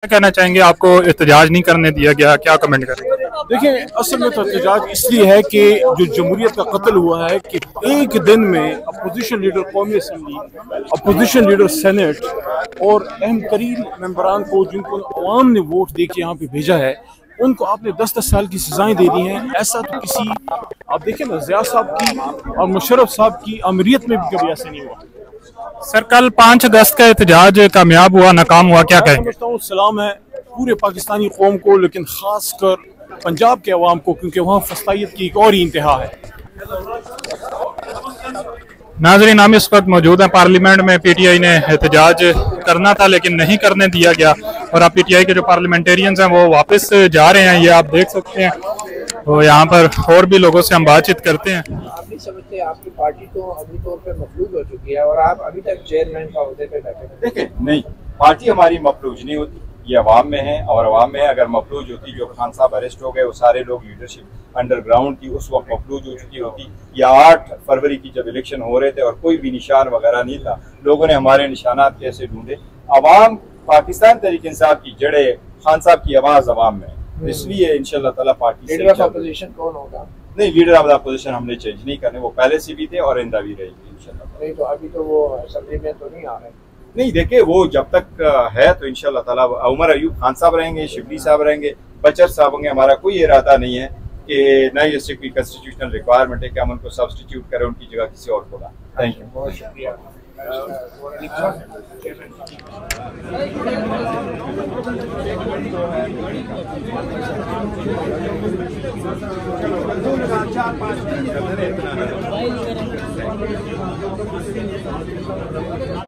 क्या कहना चाहेंगे, आपको एहतजाज नहीं करने दिया गया, क्या कमेंट करें? देखिए, असल में तो एहतजाज इसलिए है कि जो जमहूरियत का कत्ल हुआ है कि एक दिन में अपोजिशन लीडर कौमी असम्बली, अपोजिशन लीडर सेनेट और अहम तरीन मेंबरान को जिनको अवाम ने वोट दे के यहाँ पे भेजा है, उनको आपने 10-10 साल की सजाएं दे दी हैं। ऐसा तो किसी, आप देखें ना, ज़िया साहब की और मुशर्रफ साहब की अमीरियत में भी कभी ऐसा नहीं हुआ। सर, कल 5 अगस्त का एहतजाज कामयाब हुआ, नाकाम हुआ, क्या कहेंगे? समझता हूँ सलाम है पूरे पाकिस्तानी कौम को, लेकिन खास कर पंजाब के अवाम को, क्योंकि वहाँ फस्तायत की एक और ही इंतहा है। नाज़रीन, हम इस वक्त मौजूद हैं पार्लियामेंट में। पीटीआई ने एहतजाज करना था लेकिन नहीं करने दिया गया, और अब पीटीआई के जो पार्लियामेंटेरियंस हैं वो वापस जा रहे हैं, ये आप देख सकते हैं। तो यहाँ पर और भी लोगों से हम बातचीत करते हैं। आप नहीं समझते आपकी पार्टी तो अभी तौर पे मफलूज हो चुकी है और आप अभी तक चेयरमैन का ओहदे पे बैठे? देखिए, नहीं, पार्टी हमारी मफलूज नहीं होती, ये अवाम में है। और अवाम में अगर मफलूज होती, जो खान साहब अरेस्ट हो गए, वो सारे लोग लीडरशिप अंडरग्राउंड थी, उस वक्त मफलूज हो चुकी होती। या 8 फरवरी की जब इलेक्शन हो रहे थे और कोई भी निशान वगैरह नहीं था, लोगों ने हमारे निशानात कैसे ढूंढे? अवाम, पाकिस्तान तहरीक इंसाफ की जड़ें, खान साहब की आवाज अवाम में, इसलिए इंशाल्लाह ताला पार्टी लीडर ऑफ अपोजिशन कौन होगा? नहीं, लीडर ऑफ अपोजिशन हमने चेंज नहीं करने, वो पहले से भी थे और आइंदा भी रहेगी इंशाल्लाह। नहीं तो अभी तो वो असेंबली में तो नहीं आ रहे। नहीं, देखिए, वो जब तक है तो इंशाल्लाह ताला उमर अयूब खान साहब रहेंगे, शिबली साहब रहेंगे, बचर साहब होंगे। हमारा कोई इरादा नहीं है कि न इससे कोई कॉन्स्टिट्यूशनल रिक्वायरमेंट है कि हम उनको सब्सटीट्यूट करें, उनकी जगह किसी और को। थैंक यू, बहुत शुक्रिया।